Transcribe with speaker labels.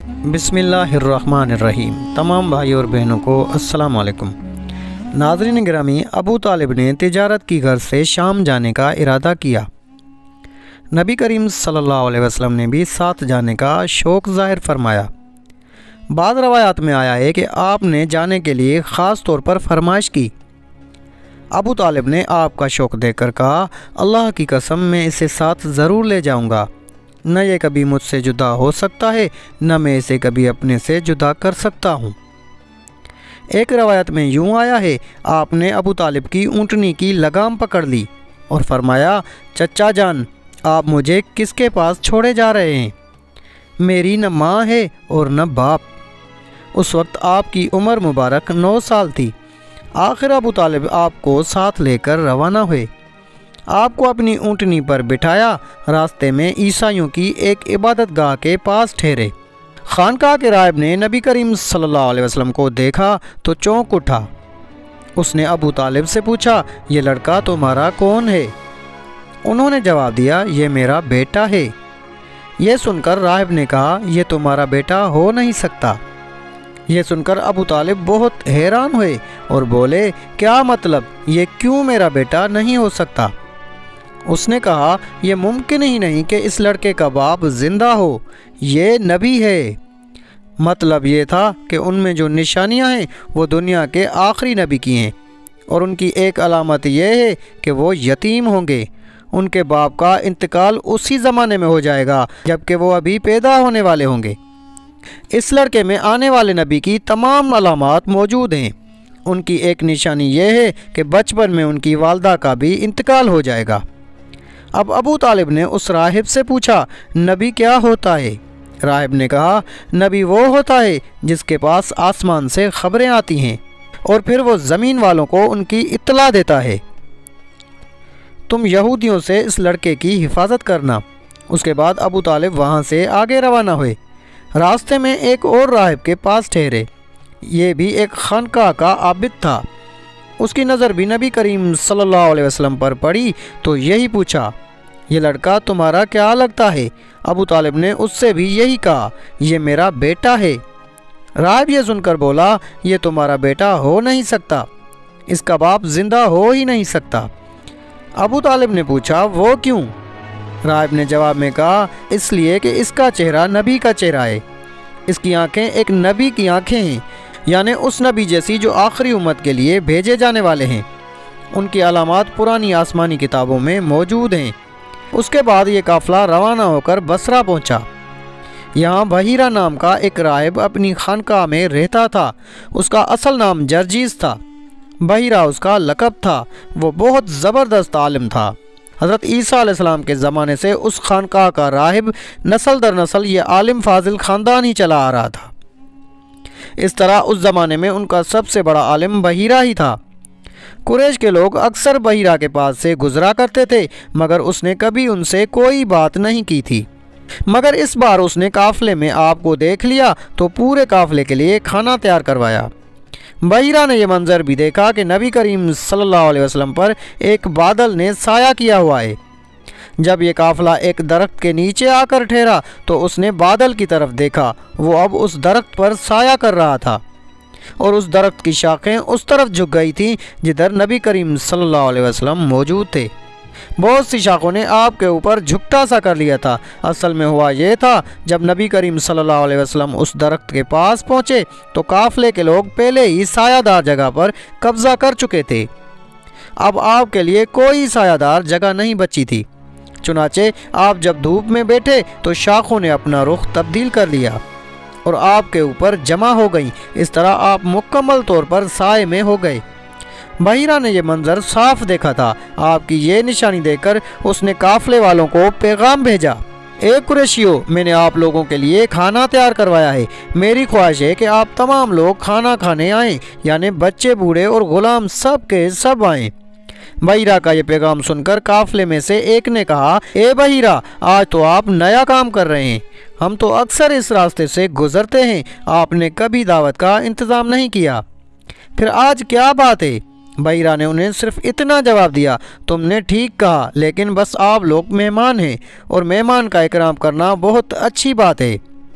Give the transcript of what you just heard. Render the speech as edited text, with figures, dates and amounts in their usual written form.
Speaker 1: بسم اللہ الرحمن الرحیم۔ تمام بھائی اور بہنوں کو السلام علیکم۔ ناظرین گرامی، ابو طالب نے تجارت کی غرض سے شام جانے کا ارادہ کیا۔ نبی کریم صلی اللہ علیہ وسلم نے بھی ساتھ جانے کا شوق ظاہر فرمایا۔ بعض روایات میں آیا ہے کہ آپ نے جانے کے لیے خاص طور پر فرمائش کی۔ ابو طالب نے آپ کا شوق دیکھ کر کہا، اللہ کی قسم میں اسے ساتھ ضرور لے جاؤں گا، نہ یہ کبھی مجھ سے جدا ہو سکتا ہے، نہ میں اسے کبھی اپنے سے جدا کر سکتا ہوں۔ ایک روایت میں یوں آیا ہے، آپ نے ابو طالب کی اونٹنی کی لگام پکڑ لی اور فرمایا، چچا جان، آپ مجھے کس کے پاس چھوڑے جا رہے ہیں؟ میری نہ ماں ہے اور نہ باپ۔ اس وقت آپ کی عمر مبارک 9 سال تھی۔ آخر ابو طالب آپ کو ساتھ لے کر روانہ ہوئے۔ آپ کو اپنی اونٹنی پر بٹھایا، راستے میں عیسائیوں کی ایک عبادت گاہ کے پاس ٹھہرے۔ خانقاہ کے راہب نے نبی کریم صلی اللہ علیہ وسلم کو دیکھا تو چونک اٹھا۔ اس نے ابو طالب سے پوچھا، یہ لڑکا تمہارا کون ہے؟ انہوں نے جواب دیا، یہ میرا بیٹا ہے۔ یہ سن کر راہب نے کہا، یہ تمہارا بیٹا ہو نہیں سکتا۔ یہ سن کر ابو طالب بہت حیران ہوئے اور بولے، کیا مطلب، یہ کیوں میرا بیٹا نہیں ہو سکتا؟ اس نے کہا، یہ ممکن ہی نہیں کہ اس لڑکے کا باپ زندہ ہو، یہ نبی ہے۔ مطلب یہ تھا کہ ان میں جو نشانیاں ہیں وہ دنیا کے آخری نبی کی ہیں، اور ان کی ایک علامت یہ ہے کہ وہ یتیم ہوں گے۔ ان کے باپ کا انتقال اسی زمانے میں ہو جائے گا جبکہ وہ ابھی پیدا ہونے والے ہوں گے۔ اس لڑکے میں آنے والے نبی کی تمام علامات موجود ہیں۔ ان کی ایک نشانی یہ ہے کہ بچپن میں ان کی والدہ کا بھی انتقال ہو جائے گا۔ اب ابو طالب نے اس راہب سے پوچھا، نبی کیا ہوتا ہے؟ راہب نے کہا، نبی وہ ہوتا ہے جس کے پاس آسمان سے خبریں آتی ہیں اور پھر وہ زمین والوں کو ان کی اطلاع دیتا ہے۔ تم یہودیوں سے اس لڑکے کی حفاظت کرنا۔ اس کے بعد ابو طالب وہاں سے آگے روانہ ہوئے۔ راستے میں ایک اور راہب کے پاس ٹھہرے۔ یہ بھی ایک خانقاہ کا عابد تھا۔ اس کی نظر بھی نبی کریم صلی اللہ علیہ وسلم پر پڑی تو یہی پوچھا، یہ لڑکا تمہارا کیا لگتا ہے؟ ابو طالب نے اس سے بھی یہی کہا، یہ میرا بیٹا ہے۔ راہب یہ سن کر بولا، یہ تمہارا بیٹا ہو نہیں سکتا، اس کا باپ زندہ ہو ہی نہیں سکتا۔ ابو طالب نے پوچھا، وہ کیوں؟ راہب نے جواب میں کہا، اس لیے کہ اس کا چہرہ نبی کا چہرہ ہے، اس کی آنکھیں ایک نبی کی آنکھیں ہیں، یعنی اس نبی جیسی جو آخری امت کے لیے بھیجے جانے والے ہیں۔ ان کی علامات پرانی آسمانی کتابوں میں موجود ہیں۔ اس کے بعد یہ قافلہ روانہ ہو کر بصرہ پہنچا۔ یہاں بحیرہ نام کا ایک راہب اپنی خانقاہ میں رہتا تھا۔ اس کا اصل نام جرجیس تھا، بحیرہ اس کا لقب تھا۔ وہ بہت زبردست عالم تھا۔ حضرت عیسیٰ علیہ السلام کے زمانے سے اس خانقاہ کا راہب نسل در نسل یہ عالم فاضل خاندان ہی چلا آ رہا تھا۔ اس طرح اس زمانے میں ان کا سب سے بڑا عالم بحیرہ ہی تھا۔ قریش کے لوگ اکثر بحیرہ کے پاس سے گزرا کرتے تھے، مگر اس نے کبھی ان سے کوئی بات نہیں کی تھی۔ مگر اس بار اس نے قافلے میں آپ کو دیکھ لیا تو پورے قافلے کے لیے کھانا تیار کروایا۔ بحیرہ نے یہ منظر بھی دیکھا کہ نبی کریم صلی اللہ علیہ وسلم پر ایک بادل نے سایہ کیا ہوا ہے۔ جب یہ قافلہ ایک درخت کے نیچے آ کر ٹھہرا تو اس نے بادل کی طرف دیکھا، وہ اب اس درخت پر سایہ کر رہا تھا، اور اس درخت کی شاخیں اس طرف جھک گئی تھیں جدھر نبی کریم صلی اللہ علیہ وسلم موجود تھے۔ بہت سی شاخوں نے آپ کے اوپر جھکٹا سا کر لیا تھا۔ اصل میں ہوا یہ تھا، جب نبی کریم صلی اللہ علیہ وسلم اس درخت کے پاس پہنچے تو قافلے کے لوگ پہلے ہی سایہ دار جگہ پر قبضہ کر چکے تھے۔ اب آپ کے لیے کوئی سایہ دار جگہ نہیں بچی تھی۔ چنانچہ آپ جب دھوپ میں بیٹھے تو شاخوں نے اپنا رخ تبدیل کر لیا اور آپ کے اوپر جمع ہو گئیں۔ اس طرح آپ مکمل طور پر سائے میں ہو گئے۔ بحیرہ نے یہ منظر صاف دیکھا تھا۔ آپ کی یہ نشانی دیکھ کر اس نے قافلے والوں کو پیغام بھیجا، اے قریشیو، میں نے آپ لوگوں کے لیے کھانا تیار کروایا ہے۔ میری خواہش ہے کہ آپ تمام لوگ کھانا کھانے آئیں، یعنی بچے، بوڑھے اور غلام سب کے سب آئیں۔ بحیرہ کا یہ پیغام سن کر قافلے میں سے ایک نے کہا، اے بحیرہ، آج تو آپ نیا کام کر رہے ہیں، ہم تو اکثر اس راستے سے گزرتے ہیں، آپ نے کبھی دعوت کا انتظام نہیں کیا، پھر آج کیا بات ہے؟ بحیرہ نے انہیں صرف اتنا جواب دیا، تم نے ٹھیک کہا، لیکن بس آپ لوگ مہمان ہیں اور مہمان کا اکرام کرنا بہت اچھی بات ہے۔